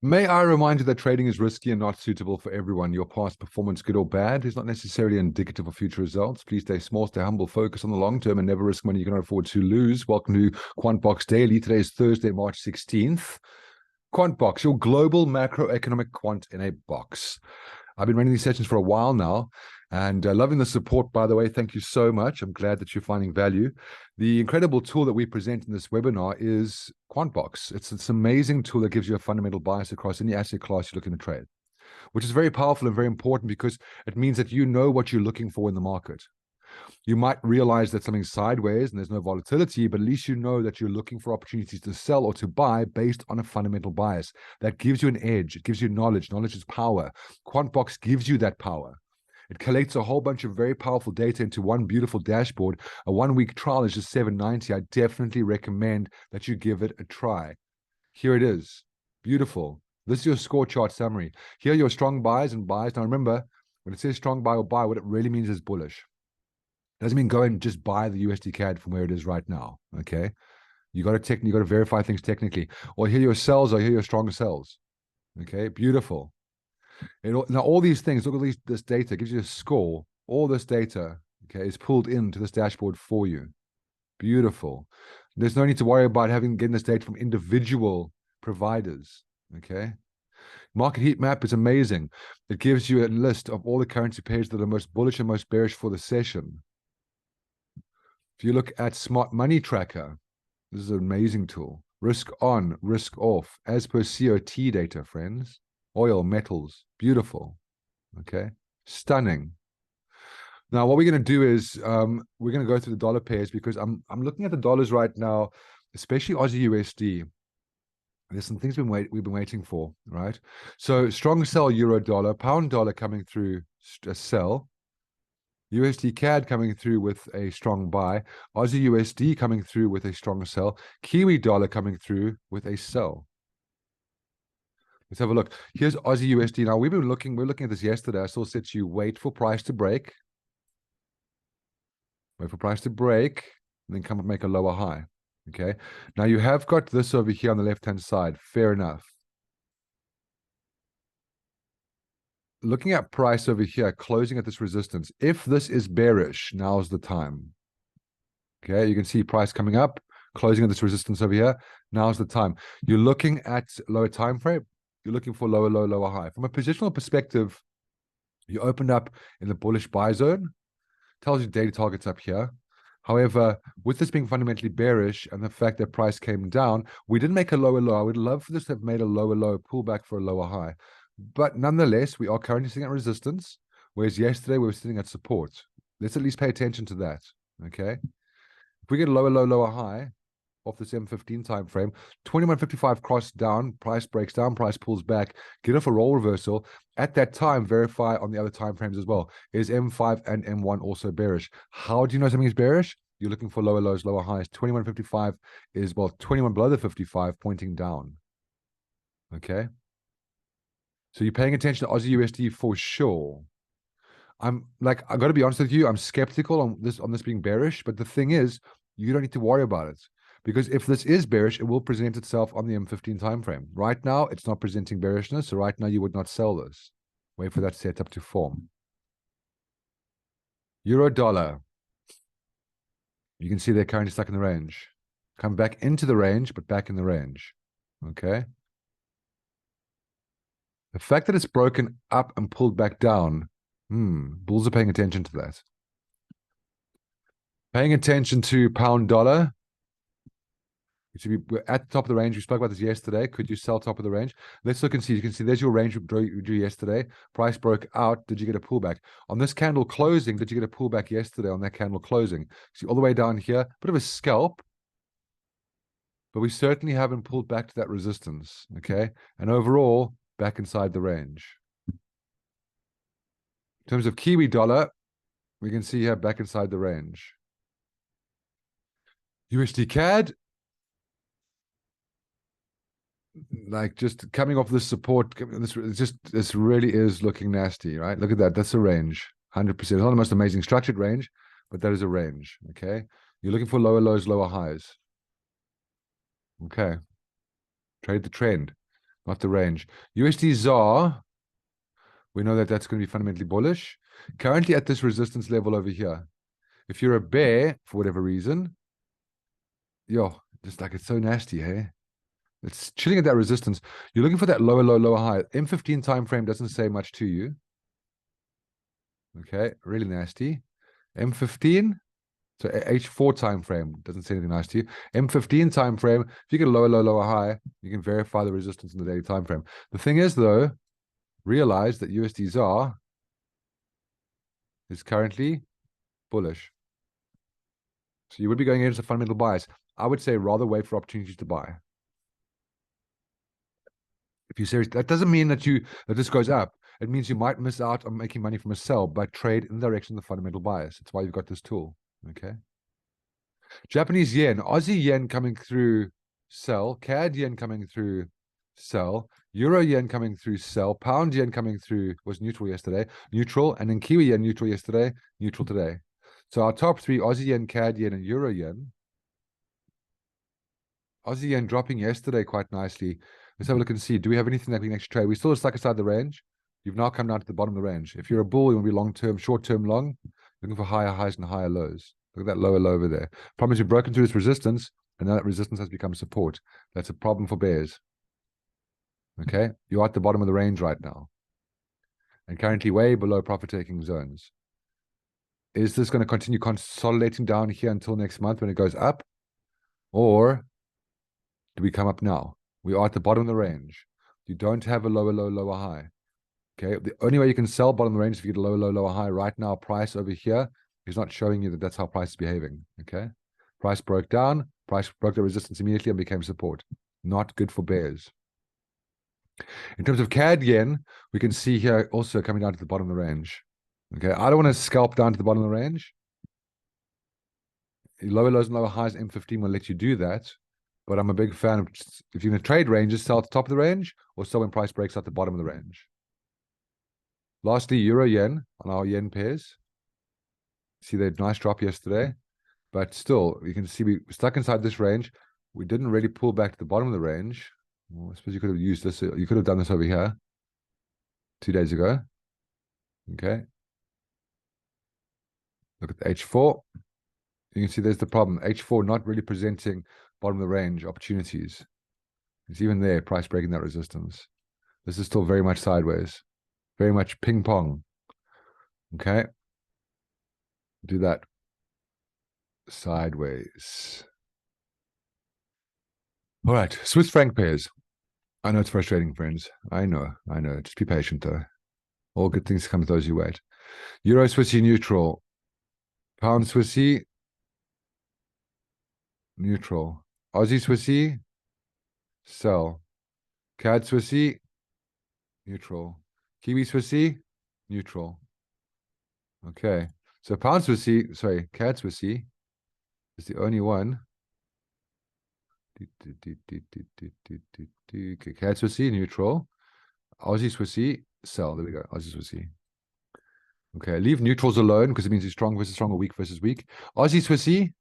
May I remind you that trading is risky and not suitable for everyone. Your past performance, good or bad, is not necessarily indicative of future results. Please stay small, stay humble, focus on the long term, and never risk money you cannot afford to lose. Welcome to QuantBox Daily. Today is Thursday, March 16th. QuantBox, your global macroeconomic quant in a box. I've been running these sessions for a while now, and loving the support, by the way. Thank you so much. I'm glad that you're finding value. The incredible tool that we present in this webinar is QuantBox. It's this amazing tool that gives you a fundamental bias across any asset class you're looking to trade, which is very powerful and very important because it means that you know what you're looking for in the market. You might realize that something's sideways and there's no volatility, but at least you know that you're looking for opportunities to sell or to buy based on a fundamental bias. That gives you an edge. It gives you knowledge. Knowledge is power. QuantBox gives you that power. It collates a whole bunch of very powerful data into one beautiful dashboard. A 1-week trial is just $7.90. I definitely recommend that you give it a try. Here it is. Beautiful. This is your score chart summary. Here are your strong buys and buys. Now remember, when it says strong buy or buy, what it really means is bullish. Doesn't mean go and just buy the USD CAD from where it is right now. Okay, you got to verify things technically. Or here your sells, or here your strong sells. Okay, beautiful. Now all these things, look at this data, gives you a score. All this data, okay, is pulled into this dashboard for you. Beautiful. There's no need to worry about getting this data from individual providers. Okay. Market heat map is amazing. It gives you a list of all the currency pairs that are most bullish and most bearish for the session. If you look at Smart Money Tracker, this is an amazing tool. Risk on, risk off, as per COT data, friends. Oil, metals, beautiful. Okay, stunning. Now, what we're going to do is we're going to go through the dollar pairs because I'm looking at the dollars right now, especially Aussie USD. There's some things we've been waiting for, right? So strong sell euro dollar, pound dollar coming through a sell. USD CAD coming through with a strong buy, Aussie USD coming through with a strong sell, Kiwi dollar coming through with a sell. Let's have a look. Here's Aussie USD. Now we're looking at this yesterday. I saw said you wait for price to break. Wait for price to break, and then come and make a lower high. Okay. Now you have got this over here on the left-hand side. Fair enough. Looking at price over here, closing at this resistance. If this is bearish, now's the time. Okay, you can see price coming up, closing at this resistance over here. Now's the time. You're looking at lower time frame. You're looking for lower low, lower high. From a positional perspective, you opened up in the bullish buy zone. Tells you daily targets up here. However, with this being fundamentally bearish and the fact that price came down, we didn't make a lower low. I would love for this to have made a lower low, pull back for a lower high. But nonetheless, we are currently sitting at resistance, whereas yesterday we were sitting at support. Let's at least pay attention to that, okay? If we get a lower low, lower high off this M15 time frame, 21.55 cross down, price breaks down, price pulls back, get off a roll reversal. At that time, verify on the other time frames as well. Is M5 and M1 also bearish? How do you know something is bearish? You're looking for lower lows, lower highs. 21.55 is, well, 21 below the 55, pointing down, okay? So you're paying attention to Aussie USD for sure. I got to be honest with you, I'm skeptical on this being bearish, but the thing is, you don't need to worry about it because if this is bearish, it will present itself on the M15 time frame. Right now, it's not presenting bearishness, so right now you would not sell this. Wait for that setup to form. Euro dollar. You can see they're currently stuck in the range. Come back into the range, but back in the range. Okay. The fact that it's broken up and pulled back down, bulls are paying attention to that. Paying attention to pound dollar. We're at the top of the range. We spoke about this yesterday. Could you sell top of the range? Let's look and see. You can see there's your range we drew yesterday. Price broke out. Did you get a pullback? On this candle closing, did you get a pullback yesterday on that candle closing? See all the way down here, bit of a scalp, but we certainly haven't pulled back to that resistance, okay? And overall, back inside the range. In terms of Kiwi dollar, we can see here back inside the range. USD CAD, like just coming off this support, this really is looking nasty, right? Look at that. That's a range, 100%. It's not the most amazing structured range, but that is a range, okay? You're looking for lower lows, lower highs. Okay. Trade the trend. not the range. USD ZAR, we know that that's going to be fundamentally bullish. Currently at this resistance level over here. If you're a bear, for whatever reason, yo, just like it's so nasty, hey? It's chilling at that resistance. You're looking for that lower low, lower high. M15 time frame doesn't say much to you. Okay, really nasty. M15, so H4 time frame doesn't say anything nice to you. M15 time frame, if you get a lower low, lower high, you can verify the resistance in the daily time frame. The thing is, though, realize that USD ZAR is currently bullish. So you would be going against a fundamental bias. I would say rather wait for opportunities to buy. If you're serious, that doesn't mean that this goes up. It means you might miss out on making money from a sell, but trade in the direction of the fundamental bias. That's why you've got this tool. Okay. Japanese yen, Aussie yen coming through sell, CAD yen coming through sell, Euro yen coming through sell, pound yen coming through was neutral yesterday, neutral, and then Kiwi yen neutral yesterday, neutral today. So our top three, Aussie yen, CAD yen, and Euro yen. Aussie yen dropping yesterday quite nicely. Let's have a look and see. Do we have anything that we can actually trade? We still stuck aside the range. You've now come down to the bottom of the range. If you're a bull, you want to be long-term, short-term long, looking for higher highs and higher lows. Look at that lower low over there. Problem is you've broken through this resistance, and now that resistance has become support. That's a problem for bears. Okay? You're at the bottom of the range right now. And currently way below profit-taking zones. Is this going to continue consolidating down here until next month when it goes up? Or do we come up now? We are at the bottom of the range. You don't have a lower low, lower high. Okay, the only way you can sell bottom of the range is if you get a lower low, lower high. Right now, price over here is not showing you that that's how price is behaving. Okay, price broke down, price broke the resistance immediately and became support. Not good for bears. In terms of CAD yen, we can see here also coming down to the bottom of the range. Okay, I don't want to scalp down to the bottom of the range. Lower lows and lower highs, M15 will let you do that. But I'm a big fan of, if you're going to trade ranges, sell at the top of the range or sell when price breaks at the bottom of the range. Lastly, Euro yen on our yen pairs. See that nice drop yesterday, but still, you can see we stuck inside this range. We didn't really pull back to the bottom of the range. Well, I suppose you could have used this. You could have done this over here 2 days ago. Okay. Look at the H4. You can see there's the problem. H4 not really presenting bottom of the range opportunities. It's even there, price breaking that resistance. This is still very much sideways, very much ping pong. Okay. Do that sideways. All right, Swiss franc pairs. I know it's frustrating, friends. I know. Just be patient, though. All good things come to those who wait. Euro Swissy neutral. Pound Swissy neutral. Aussie Swissy sell. CAD Swissy neutral. Kiwi Swissy neutral. Okay, so Pound Swissy, sorry, CAD Swissy is the only one. Okay, CAD Swissy neutral. Aussie Swissy sell. There we go. Aussie Swissy. Okay, leave neutrals alone because it means it's strong versus strong or weak versus weak. Aussie Swissy.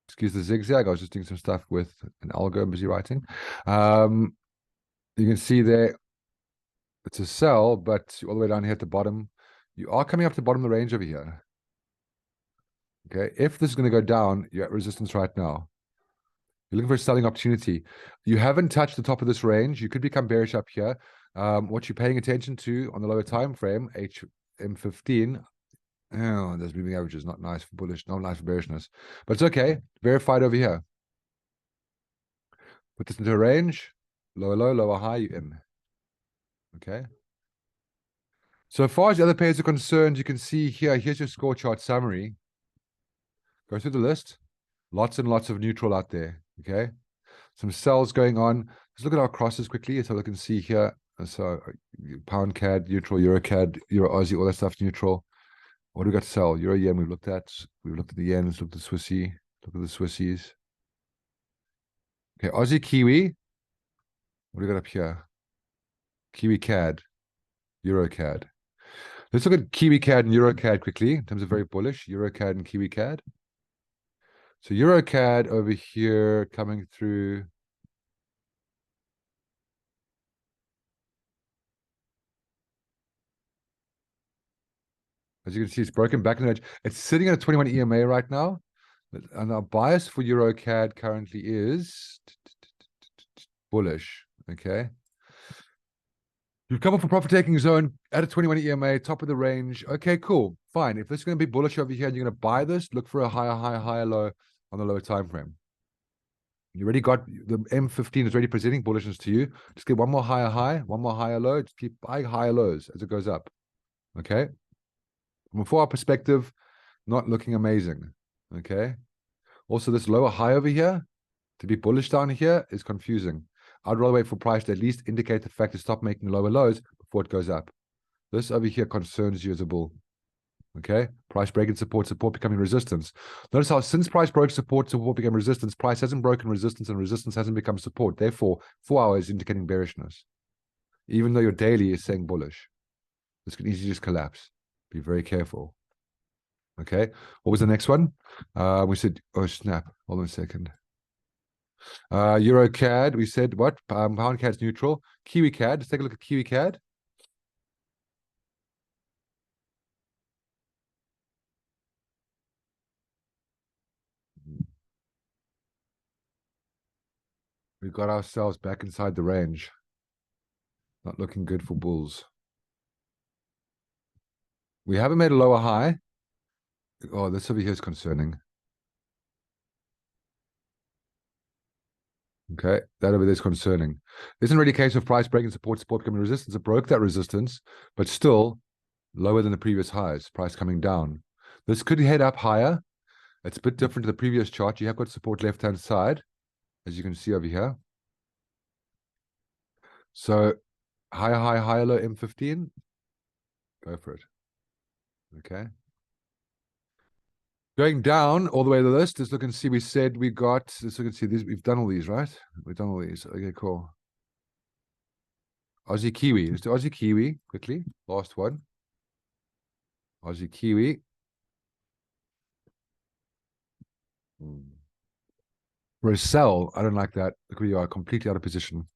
Excuse the zigzag. I was just doing some stuff with an algo I'm busy writing. You can see there it's a sell, but all the way down here at the bottom, you are coming up to the bottom of the range over here. Okay, if this is going to go down, you're at resistance right now. You're looking for a selling opportunity. You haven't touched the top of this range. You could become bearish up here. What you're paying attention to on the lower time frame, HM15. Oh, there's moving averages. Not nice for bullish. Not nice for bearishness. But it's okay. Verified over here. Put this into a range. Lower low, lower high, you're in. Okay. So far as the other pairs are concerned, you can see here, here's your score chart summary. Go through the list. Lots and lots of neutral out there. Okay. Some sells going on. Let's look at our crosses quickly so we can see here. So pound CAD, neutral, Euro CAD, Euro Aussie, all that stuff neutral. What do we got to sell? Euro yen we've looked at. We've looked at the yen. Let's look at the Swissy. Look at the Swissies. Okay, Aussie Kiwi. What do we got up here? Kiwi CAD, Euro CAD. Let's look at Kiwi CAD and Euro CAD quickly in terms of very bullish. Euro CAD and Kiwi CAD. So Euro CAD over here coming through As you can see, it's broken back in the edge. It's sitting at a 21 EMA right now. And our bias for Euro CAD currently is bullish. Okay. You've come up for profit taking zone at a 21 EMA, top of the range. Okay, cool. Fine. If this is going to be bullish over here and you're going to buy this, look for a higher low on the lower time frame. You already got the M15 is already presenting bullishness to you. Just get one more higher high, one more higher low. Just keep buying higher lows as it goes up. Okay. From a 4-hour perspective, not looking amazing. Okay. Also, this lower high over here, to be bullish down here, is confusing. I'd rather wait for price to at least indicate the fact to stop making lower lows before it goes up. This over here concerns you as a bull. Okay, price breaking support becoming resistance. Notice how since price broke support became resistance, price hasn't broken resistance and resistance hasn't become support. Therefore, 4 hours indicating bearishness. Even though your daily is saying bullish, this can easily just collapse. Be very careful. Okay, what was the next one? We said, oh snap, hold on a second. Euro CAD, we said what? Pound CAD's neutral. Kiwi CAD, let's take a look at Kiwi CAD. We got ourselves back inside the range. Not looking good for bulls. We haven't made a lower high. Oh, this over here is concerning. Okay, that over there is concerning. Isn't really a case of price breaking support becoming resistance. It broke that resistance, but still lower than the previous highs. Price coming down. This could head up higher. It's a bit different to the previous chart. You have got support left-hand side, as you can see over here. So higher low M15. Go for it. Okay. Going down all the way to the list, let's look and see. We said we got, let's look and see these. We've done all these, right? We've done all these. Okay, cool. Aussie Kiwi. Let's do Aussie Kiwi quickly. Last one. Aussie Kiwi. For a sell, I don't like that. Look, we are completely out of position.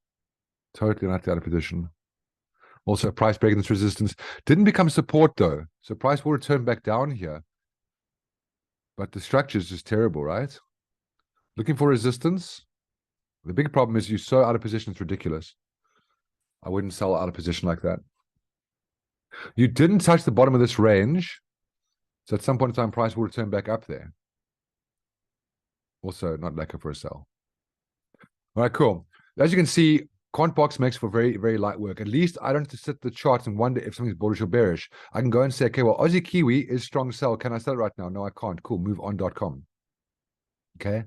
Totally not out of position. Also, price breaking this resistance. Didn't become support though. So price will return back down here. But the structure is just terrible, right? Looking for resistance. The big problem is you're so out of position, it's ridiculous. I wouldn't sell out of position like that. You didn't touch the bottom of this range. So at some point in time, price will return back up there. Also, not lekker for a sell. All right, cool. As you can see, QuantBox makes for very, very light work. At least I don't have to sit the charts and wonder if something's bullish or bearish. I can go and say, okay, well, Aussie Kiwi is strong sell. Can I sell it right now? No, I can't. Cool. Move on.com. Okay.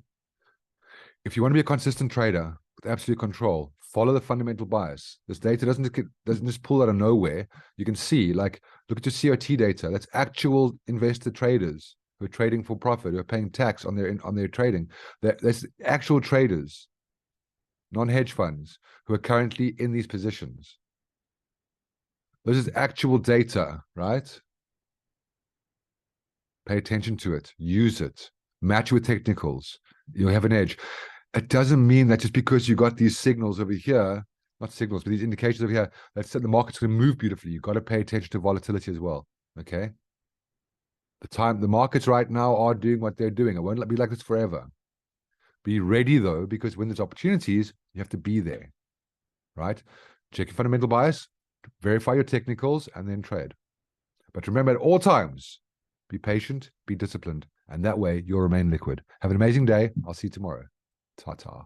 If you want to be a consistent trader with absolute control, follow the fundamental bias. This data doesn't just pull out of nowhere. You can see, like, look at your COT data. That's actual investor traders who are trading for profit, who are paying tax on their trading. That's actual traders, non-hedge funds, who are currently in these positions. This is actual data, right? Pay attention to it. Use it. Match with technicals. You'll have an edge. It doesn't mean that just because you got these signals over here, not signals, but these indications over here, that the market's going to move beautifully. You've got to pay attention to volatility as well. Okay? The markets right now are doing what they're doing. It won't be like this forever. Be ready though, because when there's opportunities, you have to be there. Right? Check your fundamental bias, verify your technicals, and then trade. But remember at all times, be patient, be disciplined, and that way you'll remain liquid. Have an amazing day. I'll see you tomorrow. Ta-ta.